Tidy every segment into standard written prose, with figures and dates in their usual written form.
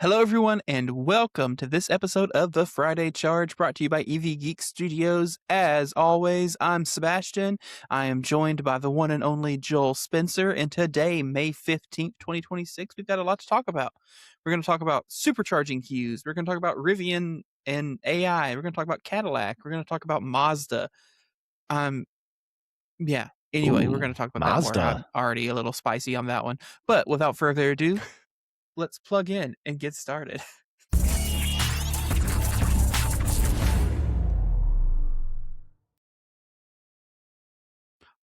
Hello, everyone, and welcome to this episode of the Friday Charge brought to you by EV Geek Studios. As always, I'm Sebastian. I am joined by the one and only Joel Spencer, and today, May 15th, 2026, we've got a lot to talk about. We're going to talk about supercharging queues. We're going to talk about Rivian and AI. We're going to talk about Cadillac. We're going to talk about Mazda. Anyway, we're going to talk about Mazda. that more. I'm already a little spicy on that one. But without further ado, let's plug in and get started.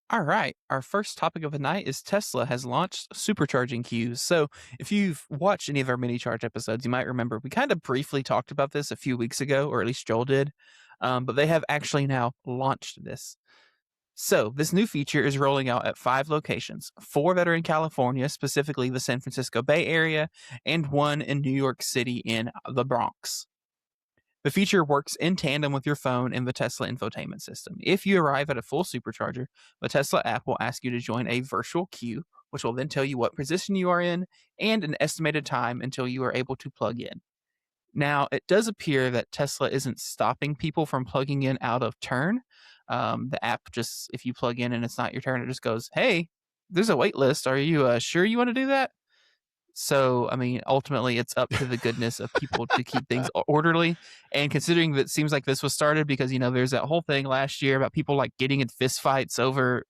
All right, our first topic of the night is Tesla has launched supercharging queues. So if you've watched any of our mini charge episodes, you might remember we kind of briefly talked about this a few weeks ago, or at least Joel did, but they have actually now launched this. So this new feature is rolling out at 5 locations, 4 that are in California, specifically the San Francisco Bay Area, and 1 in New York City in the Bronx. The feature works in tandem with your phone and the Tesla infotainment system. If you arrive at a full supercharger, the Tesla app will ask you to join a virtual queue, which will then tell you what position you are in and an estimated time until you are able to plug in. Now, it does appear that Tesla isn't stopping people from plugging in out of turn. The app just, if you plug in and it's not your turn, it just goes, hey, there's a wait list. Are you sure you want to do that? So, I mean, ultimately, it's up to the goodness of people to keep things orderly. And considering that it seems like this was started because, there's that whole thing last year about people like getting in fist fights over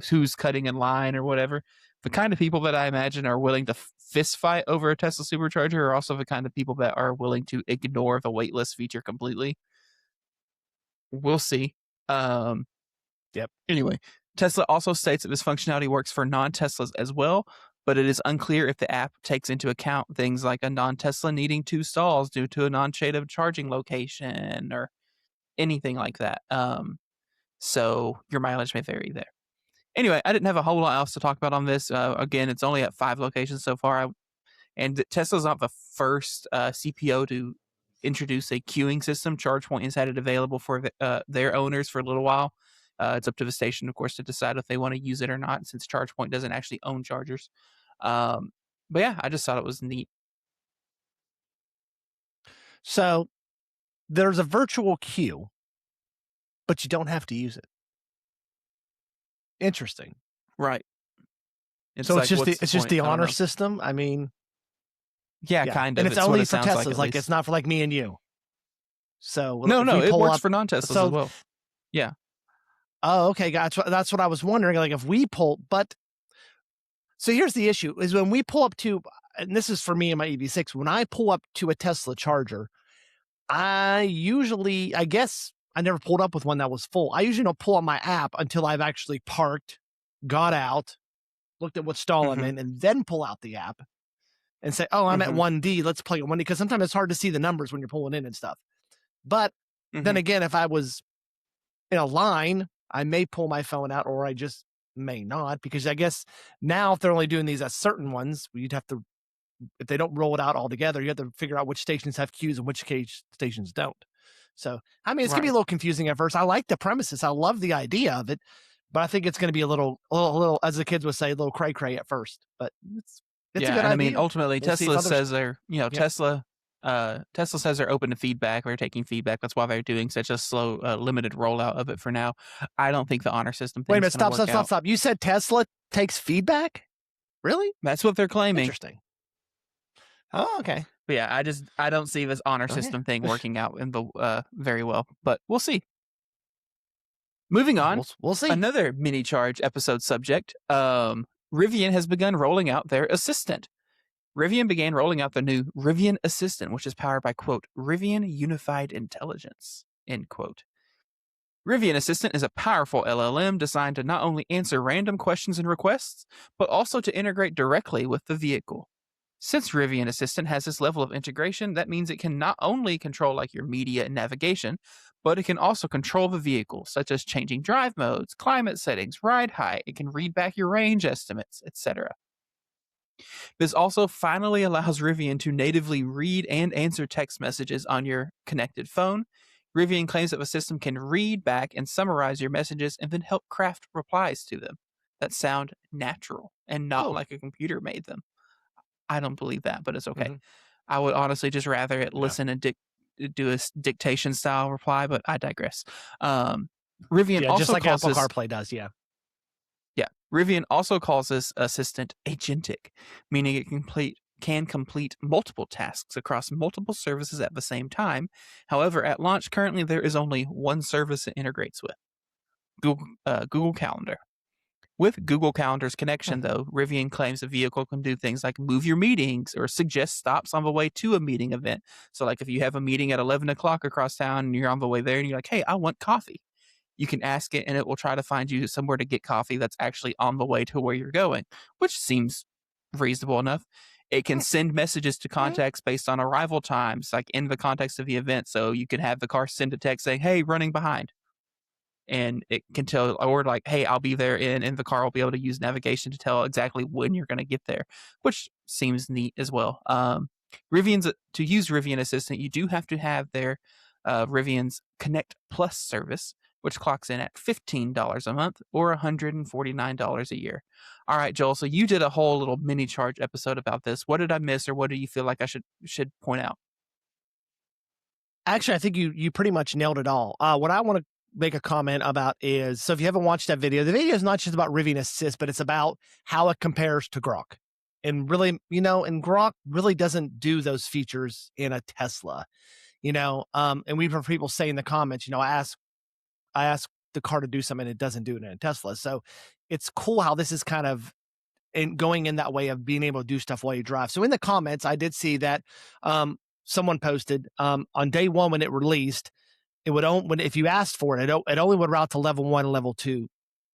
who's cutting in line or whatever. The kind of people that I imagine are willing to fist fight over a Tesla Supercharger are also the kind of people that are willing to ignore the waitlist feature completely. We'll see. Anyway, Tesla also states that this functionality works for non-Teslas as well, but it is unclear if the app takes into account things like a non-Tesla needing 2 stalls due to a non-shaded charging location or anything like that. So your mileage may vary there. Anyway, I didn't have a whole lot else to talk about on this. Again, it's only at 5 locations so far. And Tesla's not the first CPO to introduce a queuing system. ChargePoint has had it available for their owners for a little while. It's up to the station, of course, to decide if they want to use it or not, since ChargePoint doesn't actually own chargers. But yeah, I just thought it was neat. So there's a virtual queue, but you don't have to use it. Interesting. Right. So it's just the honor system. I mean, yeah, kind of. And it's only for Teslas. Like it's not for like me and you. So no, it works for non-Teslas as well. Yeah. Oh, okay. Gotcha. That's what I was wondering. Like if we pull, but so here's the issue: is when we pull up to, and this is for me and my EV6. When I pull up to a Tesla charger, I guess I never pulled up with one that was full. I usually don't pull up my app until I've actually parked, got out, looked at what stall I'm in, and then pull out the app and say, oh, I'm at 1D. Let's play at 1D. Because sometimes it's hard to see the numbers when you're pulling in and stuff. But then again, if I was in a line, I may pull my phone out, or I just may not, because I guess now if they're only doing these at certain ones, you'd have to, if they don't roll it out all together, you have to figure out which stations have queues and which stations don't. So, I mean, it's going to be a little confusing at first. I like the premises. I love the idea of it, but I think it's going to be a little, as the kids would say, a little cray-cray at first. But it's a good idea. I mean, ultimately, Tesla says they're, Tesla says they're open to feedback. They're taking feedback. That's why they're doing such a slow, limited rollout of it for now. I don't think the honor system thing. Wait a minute, stop. You said Tesla takes feedback? Really? That's what they're claiming. Interesting. Oh, okay. But yeah, I don't see this honor system thing working out in the very well, but we'll see. Moving on, we'll see. Another mini charge episode subject. Rivian has begun rolling out their assistant. Rivian began rolling out the new Rivian Assistant, which is powered by, quote, Rivian Unified Intelligence, end quote. Rivian Assistant is a powerful LLM designed to not only answer random questions and requests, but also to integrate directly with the vehicle. Since Rivian Assistant has this level of integration, that means it can not only control like your media and navigation, but it can also control the vehicle, such as changing drive modes, climate settings, ride height. It can read back your range estimates, etc. This also finally allows Rivian to natively read and answer text messages on your connected phone. Rivian claims that the system can read back and summarize your messages and then help craft replies to them that sound natural and not like a computer made them. I don't believe that, but it's okay. I would honestly just rather it Yeah. listen and do a dictation style reply, but I digress. Um, Rivian Yeah, just also like calls Apple this CarPlay does. Yeah. Yeah, Rivian also calls this assistant agentic, meaning it can complete multiple tasks across multiple services at the same time. However, at launch, currently there is only one service it integrates with Google Calendar. With Google Calendar's Huh. connection, though, Rivian claims the vehicle can do things like move your meetings or suggest stops on the way to a meeting event. So, like if you have a meeting at 11 o'clock across town and you're on the way there and you're like, hey, I want coffee, you can ask it and it will try to find you somewhere to get coffee that's actually on the way to where you're going, which seems reasonable enough. It can send messages to contacts based on arrival times, like in the context of the event. So you can have the car send a text saying, hey, running behind. And it can tell, or like, hey, I'll be there, and the car will be able to use navigation to tell exactly when you're going to get there, which seems neat as well. To use Rivian Assistant, you do have to have their Rivian's Connect Plus service, which clocks in at $15 a month or $149 a year. All right, Joel. So you did a whole little mini charge episode about this. What did I miss, or what do you feel like I should point out? Actually, I think you pretty much nailed it all. What I want to make a comment about is, so if you haven't watched that video, the video is not just about Rivian Assist, but it's about how it compares to Grok. And really, and Grok really doesn't do those features in a Tesla, and we've heard people say in the comments, I ask the car to do something, it doesn't do it in a Tesla. So it's cool how this is kind of going in that way of being able to do stuff while you drive. So in the comments, I did see that someone posted on day one when it released, it would only, if you asked for it, it only would route to level 1 and level 2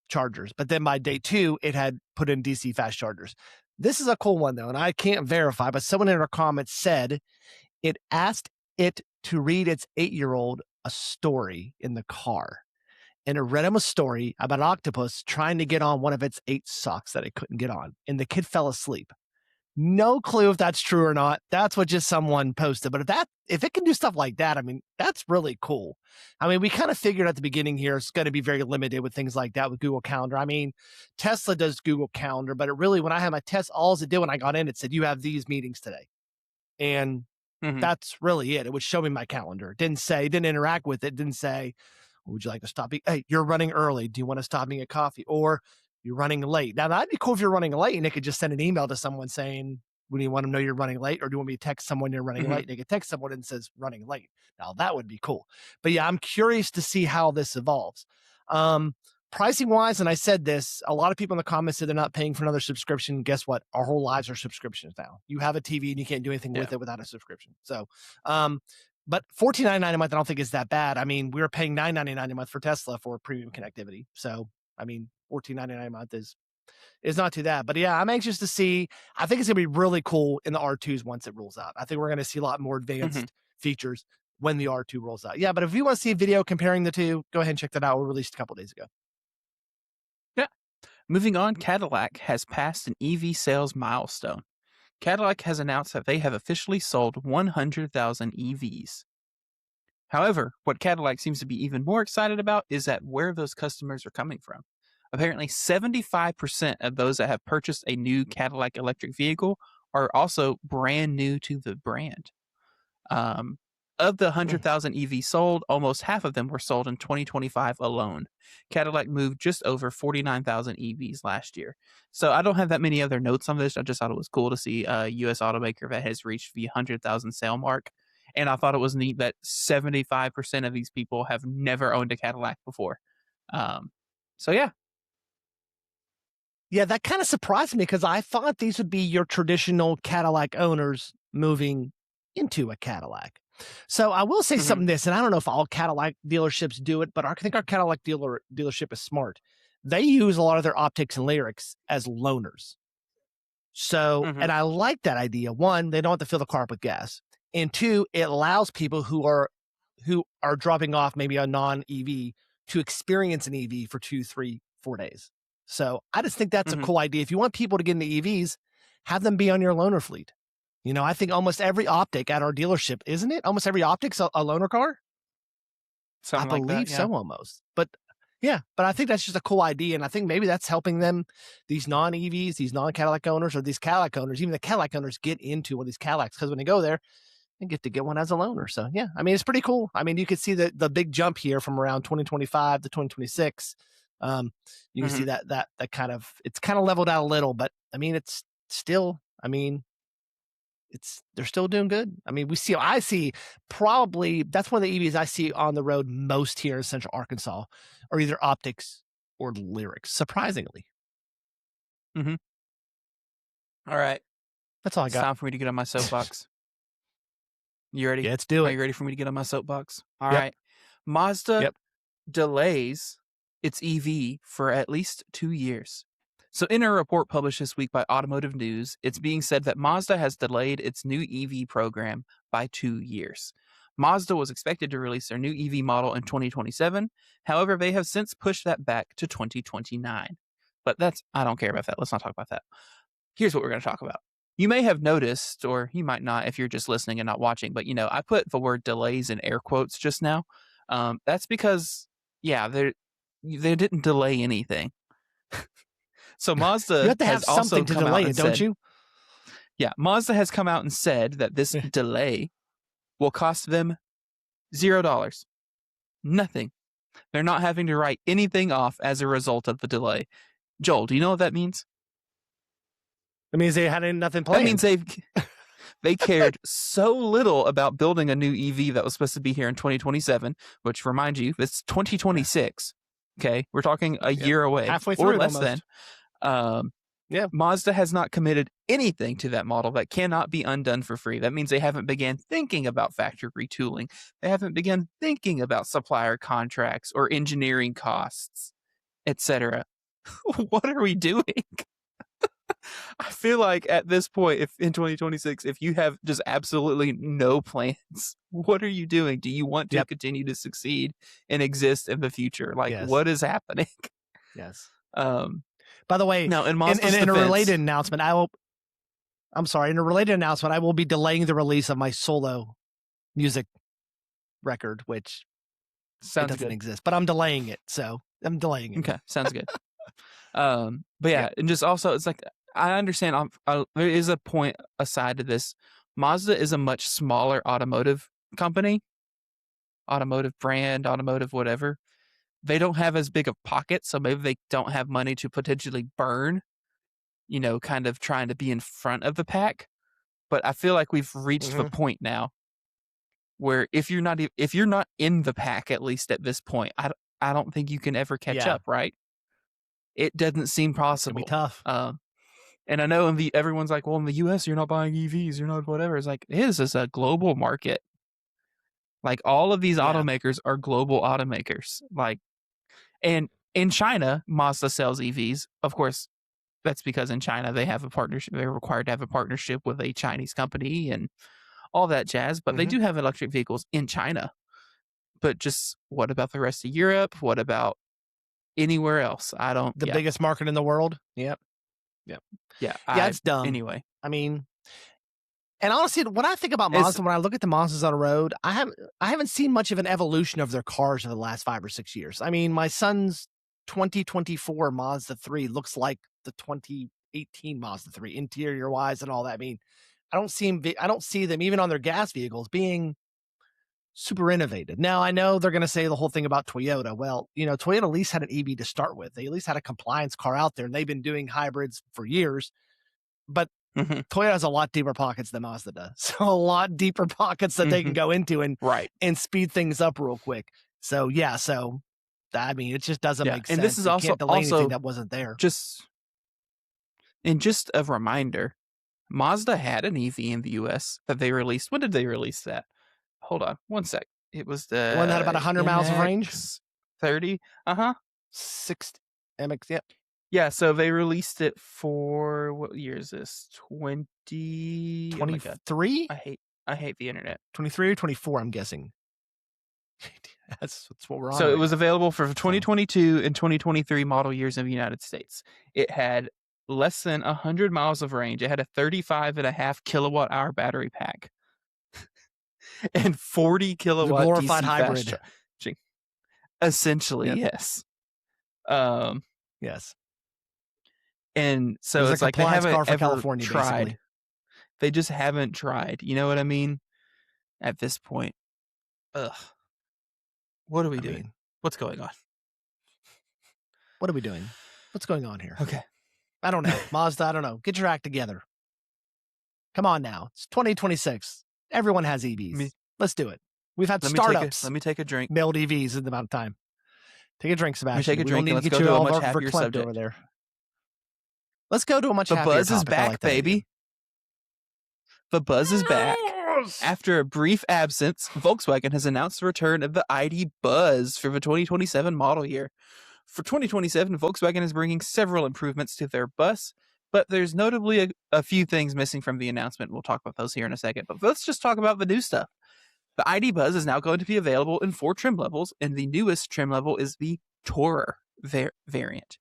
chargers. But then by day 2, it had put in DC fast chargers. This is a cool one though, and I can't verify, but someone in our comments said it asked it to read its 8-year-old a story in the car. And it read him a story about an octopus trying to get on one of its 8 socks that it couldn't get on. And the kid fell asleep. No clue if that's true or not. That's what just someone posted. But if it can do stuff like that, I mean, that's really cool. I mean, we kind of figured at the beginning here it's going to be very limited with things like that with Google Calendar. I mean, Tesla does Google Calendar, but it really, when I had my test, all it did when I got in, it said, you have these meetings today. And Mm-hmm. that's really it. It would show me my calendar. It didn't interact with it. Didn't say, would you like to stop? Hey, you're running early. Do you want to stop and get coffee? Or you're running late. Now, that'd be cool if you're running late and it could just send an email to someone saying, when you want to know you're running late, or do you want me to text someone you're running Mm-hmm. late? And they could text someone and says running late. Now, that would be cool. But yeah, I'm curious to see how this evolves. Pricing wise, and I said this, a lot of people in the comments said they're not paying for another subscription. Guess what? Our whole lives are subscriptions now. You have a TV and you can't do anything with it without a subscription. So, but $14.99 a month, I don't think is that bad. I mean, we were paying $9.99 a month for Tesla for premium connectivity. So, I mean, $14.99 a month is not too bad. But yeah, I'm anxious to see. I think it's gonna be really cool in the R2s once it rolls out. I think we're gonna see a lot more advanced features when the R2 rolls out. Yeah, but if you want to see a video comparing the two, go ahead and check that out. We released a couple days ago. Yeah. Moving on, Cadillac has passed an EV sales milestone. Cadillac has announced that they have officially sold 100,000 EVs. However, what Cadillac seems to be even more excited about is that where those customers are coming from. Apparently, 75% of those that have purchased a new Cadillac electric vehicle are also brand new to the brand. Of the 100,000 EVs sold, almost half of them were sold in 2025 alone. Cadillac moved just over 49,000 EVs last year. So I don't have that many other notes on this. I just thought it was cool to see a U.S. automaker that has reached the 100,000 sale mark. And I thought it was neat that 75% of these people have never owned a Cadillac before. So yeah. Yeah, that kind of surprised me because I thought these would be your traditional Cadillac owners moving into a Cadillac. So I will say something this, and I don't know if all Cadillac dealerships do it, but I think our Cadillac dealership is smart. They use a lot of their optics and lyrics as loaners. So, and I like that idea. One, they don't have to fill the car up with gas. And two, it allows people who are dropping off maybe a non-EV to experience an EV for 2, 3, 4 days. So I just think that's a cool idea. If you want people to get into EVs, have them be on your loaner fleet. I think almost every optic at our dealership, isn't it? Almost every optic's a loaner car. Something I believe like that, yeah. so, almost. But Yeah, but I think that's just a cool idea, and I think maybe that's helping them, these non-EVs, these non-Cadillac owners, or these Cadillac owners, even the Cadillac owners, get into one of these Cadillacs, because when they go there, they get to get one as a loaner. So yeah, I mean, it's pretty cool. I mean, you could see the big jump here from around 2025 to 2026. You can see that kind of, it's kind of leveled out a little, but I mean, it's still, I mean, they're still doing good. I mean, I see probably, that's one of the EVs I see on the road most here in Central Arkansas, are either Optics or Lyrics, surprisingly. All right. That's all I It's got. time for me to get on my soapbox. You ready? Yeah, let's do it. Are you ready for me to get on my soapbox? All right. Mazda delays its EV for at least 2 years. So in a report published this week by Automotive News, it's being said that Mazda has delayed its new EV program by 2 years. Mazda was expected to release their new EV model in 2027. However, they have since pushed that back to 2029. But I don't care about that. Let's not talk about that. Here's what we're going to talk about. You may have noticed, or you might not if you're just listening and not watching, but I put the word delays in air quotes just now. That's because, they didn't delay anything. So Mazda you have to have has also something to come delay out it, don't you? Yeah, Mazda has come out and said that this delay will cost them $0. Nothing. They're not having to write anything off as a result of the delay. Joel, do you know what that means? It means they had nothing planned. That means they cared so little about building a new EV that was supposed to be here in 2027, which, remind you, it's 2026. Okay, we're talking a year away, halfway through, or less almost. than. Mazda has not committed anything to that model that cannot be undone for free. That means they haven't began thinking about factory retooling. They haven't begun thinking about supplier contracts or engineering costs, etc. What are we doing? I feel like at this point, if in 2026, if you have just absolutely no plans, what are you doing? Do you want to continue to succeed and exist in the future? Like, what is happening? Yes. By the way, now in a related announcement, in a related announcement, I will be delaying the release of my solo music record, which doesn't exist, but I'm delaying it. So I'm delaying it. Okay, sounds good. But and just also, it's like, I understand. There is a point aside to this. Mazda is a much smaller automotive company, automotive brand, automotive whatever. They don't have as big of pockets, so maybe they don't have money to potentially burn, kind of trying to be in front of the pack. But I feel like we've reached the point now where if you're not in the pack, at least at this point, I don't think you can ever catch up, right? It doesn't seem possible. It's gonna be tough. And I know everyone's like, well, in the US, you're not buying EVs, you're not whatever. It's like, this is a global market. Like, all of these automakers are global automakers. Like, and in China, Mazda sells EVs. Of course, that's because in China, they have a partnership. They're required to have a partnership with a Chinese company and all that jazz. But they do have electric vehicles in China. But just what about the rest of Europe? What about anywhere else? The biggest market in the world. Yep. Yeah, it's dumb. Anyway, I mean, and honestly, when I think about Mazda, when I look at the Mazdas on the road, I haven't seen much of an evolution of their cars in the last 5 or 6 years. I mean, my son's 2024 Mazda 3 looks like the 2018 Mazda 3, interior wise and all that. I mean, I don't see them even on their gas vehicles being super innovative. Now, I know they're going to say the whole thing about Toyota. Well, Toyota at least had an EV to start with. They at least had a compliance car out there, and they've been doing hybrids for years. But Toyota has a lot deeper pockets than Mazda does. So a lot deeper pockets that they can go into and speed things up real quick. So, I mean, it just doesn't make sense. And this is also anything that wasn't there. Just a reminder, Mazda had an EV in the US that they released. When did they release that? Hold on one sec. It was the one that had about 100 miles of range. 30. 60 MX. Yep. Yeah. So they released it for, what year is this? 23. I hate the internet. 23 or 24. I'm guessing. That's what we're on. So it was available for 2022 and 2023 model years in the United States. It had less than 100 miles of range. It had a 35.5 kilowatt hour battery pack. And 40 kilowatt glorified DC hybrid. fast charging. Essentially, yes. Um, Yes. and It so was a it's like they compliance haven't car for ever California, tried. basically. They just haven't tried. You know what I mean? At this point. Ugh. What are we I doing? mean, What's going on? what are we doing? What's going on here? Okay. I don't know. Mazda, I don't know. Get your act together. Come on now. It's 2026. Everyone has EVs. Let's do it. We've had startups Let me take a drink. build EVs in the amount of time. Take a drink, Let me Sebastian. take a We don't drink need and to let's get go you to a all much happier verklempt subject. over there. Let's go to a much The happier buzz is topic. I back, like that idea. baby. The buzz is back. After a brief absence, Volkswagen has announced the return of the ID.Buzz for the 2027 model year. For 2027, Volkswagen is bringing several improvements to their bus, but there's notably a few things missing from the announcement. We'll talk about those here in a second, but let's just talk about the new stuff. The ID.Buzz is now going to be available in 4 trim levels, and the newest trim level is the Tourer variant.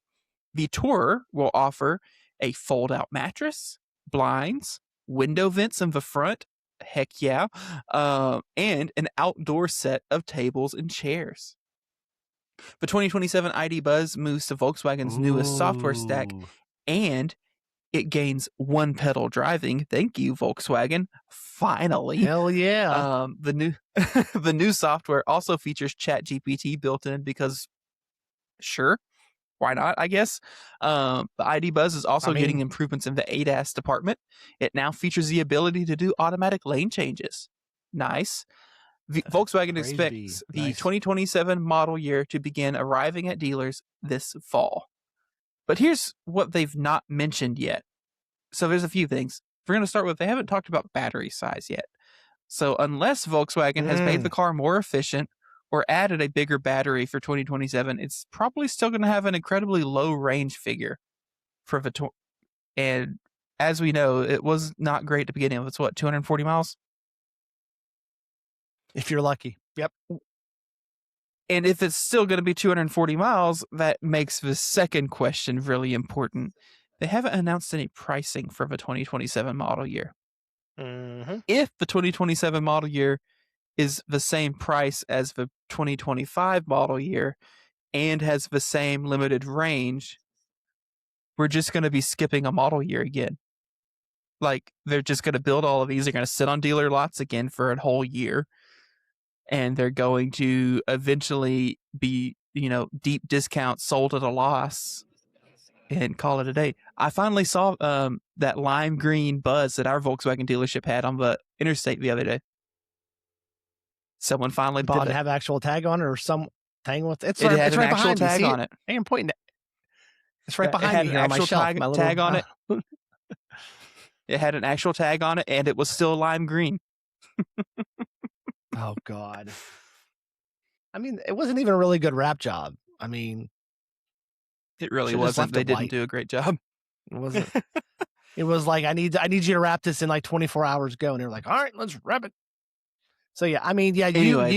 The Tourer will offer a fold-out mattress, blinds, window vents in the front, heck yeah, and an outdoor set of tables and chairs. The 2027 ID.Buzz moves to Volkswagen's newest software stack, and it gains one pedal driving. Thank you, Volkswagen. Finally. Hell yeah. The new the new software also features ChatGPT built in because sure, why not, I guess. The ID.Buzz is also getting improvements in the ADAS department. It now features the ability to do automatic lane changes. Nice. Volkswagen expects the 2027 model year to begin arriving at dealers this fall. But here's what they've not mentioned yet. So there's a few things. We're going to start with, they haven't talked about battery size yet. So unless Volkswagen has made the car more efficient or added a bigger battery for 2027, it's probably still going to have an incredibly low range figure for the and as we know, it was not great to begin with. It's what, 240 miles? If you're lucky. Yep. And if it's still going to be 240 miles, that makes the second question really important. They haven't announced any pricing for the 2027 model year. Mm-hmm. If the 2027 model year is the same price as the 2025 model year and has the same limited range, we're just going to be skipping a model year again. Like, they're just going to build all of these. They're going to sit on dealer lots again for a whole year. And they're going to eventually be, deep discounts sold at a loss and call it a day. I finally saw that lime green Buzz that our Volkswagen dealership had on the interstate the other day. Someone finally Did bought it it. Have an actual tag on it or some thing with it? It's It right, had it's an right actual behind me. tag See on it. I am pointing it. It's right It behind had me an here on my actual shelf. My little tag on it. It had an actual tag on it, and it was still lime green. Oh, God. I mean, it wasn't even a really good wrap job. I mean, it really wasn't. Left they didn't do a great job. It wasn't. It was like, I need you to wrap this in like 24 hours ago. And they're like, all right, let's wrap it. So, yeah, I mean, yeah, Anyway.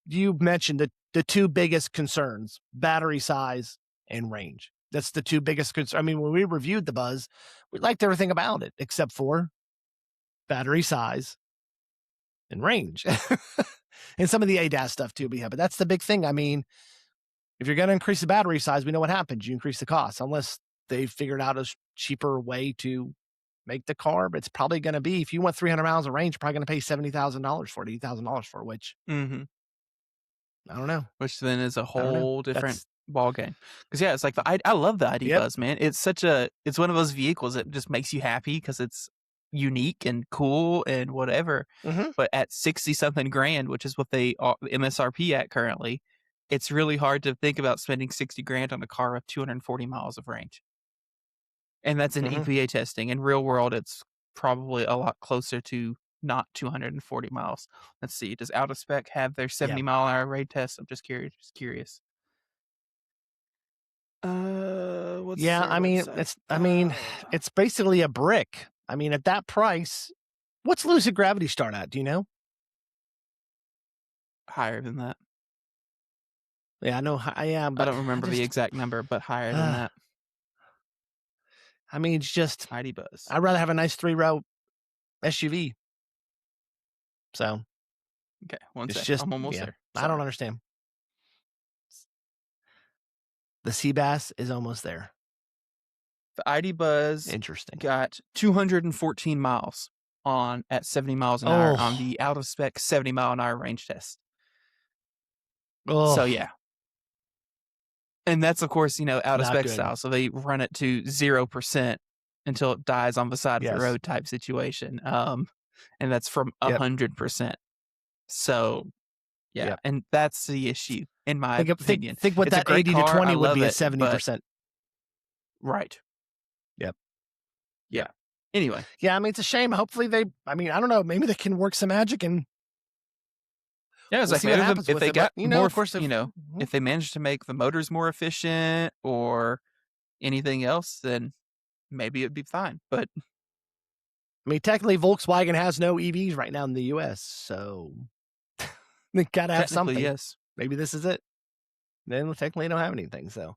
you mentioned the two biggest concerns, battery size and range. That's the two biggest concerns. I mean, when we reviewed the Buzz, we liked everything about it except for battery size and range. And some of the ADAS stuff too. But that's the big thing. I mean, if you're going to increase the battery size, we know what happens. You increase the cost unless they figured out a cheaper way to make the car. But it's probably going to be, if you want 300 miles of range, you're probably going to pay $70,000 for it, $80,000 for it, which I don't know. Which then is a whole different ball game. Because yeah, it's like I love the ID.Buzz, man. It's it's one of those vehicles that just makes you happy because it's unique and cool and whatever. But at 60 something grand, which is what they are MSRP at currently, it's really hard to think about spending 60 grand on a car with 240 miles of range. And that's in EPA testing. In real world, it's probably a lot closer to not 240 miles. Let's see. Does Out of Spec have their 70 mile an hour raid test? I'm just curious. What's I mean, website? it's basically a brick. I mean, at that price, what's Lucid Gravity start at? Do you know? Higher than that. Yeah, I know. I am, but I don't remember the exact number, but higher than that. I mean, it's just ID.Buzz. I'd rather have a nice 3-row SUV. So, okay, one it's second. just, I'm almost there. Sorry. I don't understand. The Seabass is almost there. The ID.Buzz Interesting. got 214 miles at 70 miles an hour on the out of spec 70-mile-an-hour range test. So Oh, yeah. And that's, of course, out of not spec good. style. So they run it to 0% until it dies on the side of the Yes. road type situation. And that's from Yep. 100%. So yeah, Yep. and that's the issue, in my opinion. Think what It's a that great 80 to car. 20 I would love be it, at 70%. right. Yep. Yeah. Anyway. Yeah, I mean, it's a shame. Hopefully I don't know, maybe they can work some magic and Yeah, it's we'll like see what happens if with they it. got But, more, of course, if they manage to make the motors more efficient or anything else, then maybe it'd be fine. But I mean, technically, Volkswagen has no EVs right now in the U.S., so they gotta have technically, something. yes. Maybe this is it. Then technically, don't have anything. So,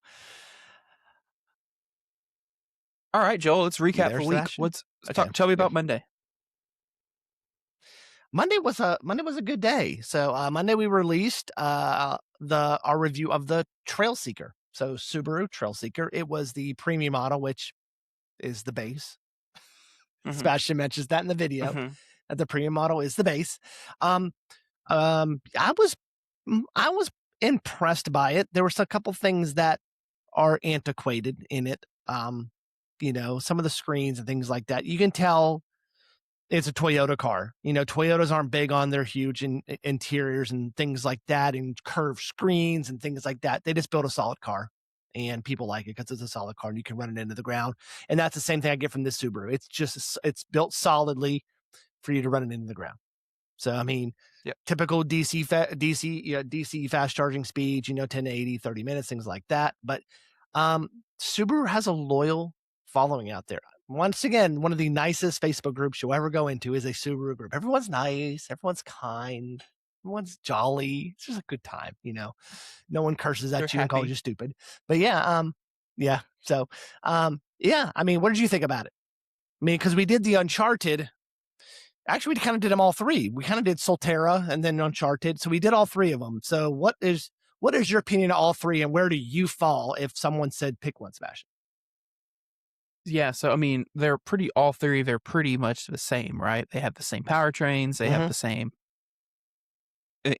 All right, Joel, let's you recap there, the week. Sebastian? Okay. Tell me about Monday. Monday was a good day. So Monday we released our review of the Trail Seeker. So Subaru Trail Seeker. It was the premium model, which is the base. Mhm. Sebastian mentions that in the video. Mhm. That the premium model is the base. I was impressed by it. There was a couple things that are antiquated in it. Some of the screens and things like that. You can tell it's a Toyota car. Toyotas aren't big on their huge interiors and things like that, and curved screens and things like that. They just build a solid car, and people like it because it's a solid car and you can run it into the ground. And that's the same thing I get from this Subaru. It's built solidly for you to run it into the ground. So I mean, Yep. typical DC fast charging speeds, 10 to 80, 30 minutes, things like that. But Subaru has a loyal following out there. Once again, one of the nicest Facebook groups you'll ever go into is a Subaru group. Everyone's nice, everyone's kind, everyone's jolly. It's just a good time, No one curses at They're you and calls happy. you stupid. But yeah, yeah. So yeah, I mean, what did you think about it? I mean, because we did the Uncharted. Actually, we kind of did them all three. We kind of did Solterra and then Uncharted. So we did all three of them. So what is your opinion of all three, and where do you fall if someone said pick one, Sebastian? Yeah, so I mean, all three, they're pretty much the same, right? They have the same powertrains, they have the same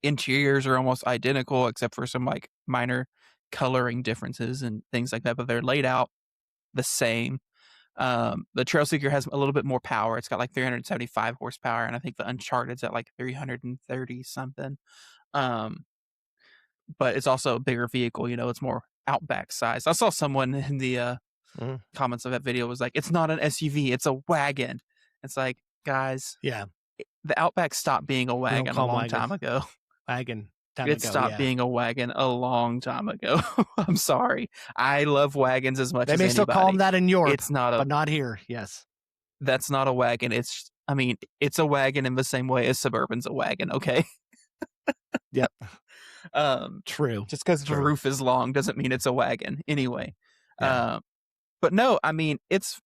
interiors are almost identical except for some like minor coloring differences and things like that, but they're laid out the same. The Trail Seeker has a little bit more power. It's got like 375 horsepower, and I think the Uncharted's at like 330 something. But it's also a bigger vehicle, it's more Outback size. I saw someone in the comments of that video was like, it's not an SUV, it's a wagon. It's like, guys, Yeah, the Outback stopped being a we don't wagon a call them long wagons. time ago. Wagon time It ago. stopped Yeah. being a wagon a long time ago. I'm sorry. I love wagons as much They as may anybody. still call them that in Europe, It's not but not here. Yes. That's not a wagon. It's a wagon in the same way as Suburban's a wagon, okay? Yep. True. Just because the roof is long doesn't mean it's a wagon. Anyway. Yeah. But no, I mean, there's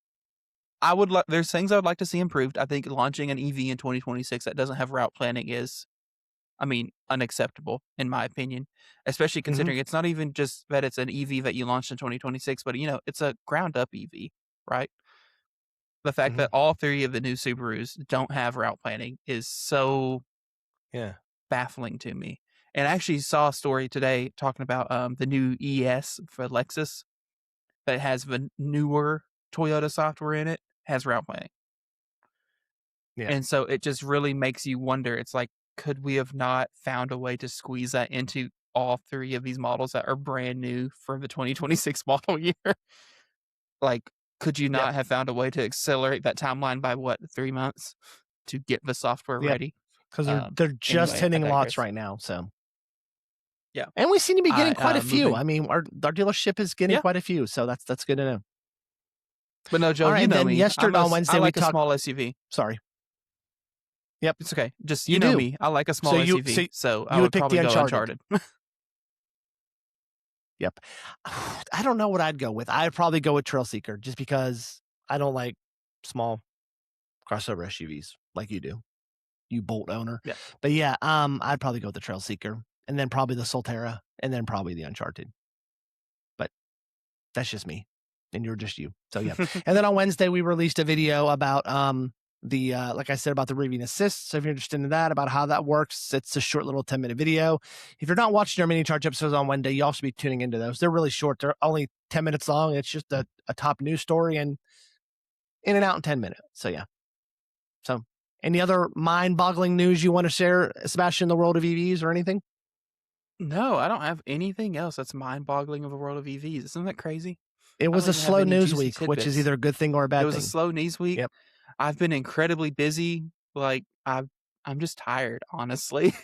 things I would like to see improved. I think launching an EV in 2026 that doesn't have route planning is, unacceptable in my opinion, especially considering it's not even just that it's an EV that you launched in 2026, but it's a ground up EV, right? The fact that all three of the new Subarus don't have route planning is so baffling to me. And I actually saw a story today talking about the new ES for Lexus that has the newer Toyota software in it, has route planning. Yeah. And so it just really makes you wonder. It's like, could we have not found a way to squeeze that into all three of these models that are brand new for the 2026 model year? Like, could you not have found a way to accelerate that timeline by 3 months to get the software ready? Because they're just hitting lots right now. So yeah, and we seem to be getting quite a few. I mean, our dealership is getting quite a few, so that's good to know. But no, Joe, you know me. Yesterday on Wednesday, I like a small SUV. Sorry. Yep, it's okay. Just you know do. me. I like a small SUV, so I you would pick probably the go Uncharted. Yep. I don't know what I'd go with. I'd probably go with Trail Seeker just because I don't like small crossover SUVs like you do, you Bolt owner. Yeah. But yeah, I'd probably go with the Trail Seeker, and then probably the Solterra, and then probably the Uncharted. But That's just me, and you're just you. So yeah. And then on Wednesday we released a video about the like I said about the Rivian Assist. So if you're interested in that, about how that works, it's a short little 10-minute video. If you're not watching our mini charge episodes on Wednesday, you also be tuning into those. They're really short. They're only 10 minutes long. It's just a top news story and in and out in 10 minutes. So yeah. So any other mind-boggling news you want to share, Sebastian, in the world of EVs or anything? No, I don't have anything else that's mind-boggling of the world of EVs. Isn't that crazy? It I was don't a even have slow any news juicy week, which is tidbits. either a good thing or a It bad was a thing. slow news week. Yep. I've been incredibly busy. Like I'm just tired, honestly.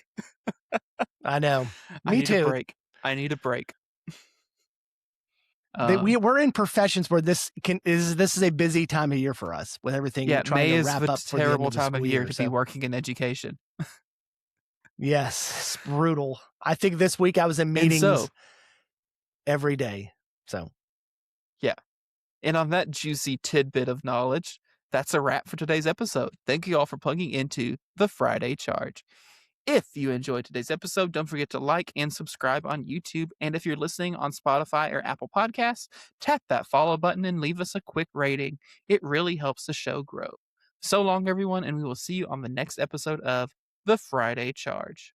I know. I Me need a too. break. I need a break. We're in professions where this is a busy time of year for us with everything Yeah, trying May to is wrap the up for the end terrible of the time school of year year. to be So working in education. yes, it's brutal. I think this week I was in And meetings so, every day. So yeah. And on that juicy tidbit of knowledge, that's a wrap for today's episode. Thank you all for plugging into the Friday Charge. If you enjoyed today's episode, don't forget to like and subscribe on YouTube. And if you're listening on Spotify or Apple Podcasts, tap that follow button and leave us a quick rating. It really helps the show grow. So long, everyone, and we will see you on the next episode of the Friday Charge.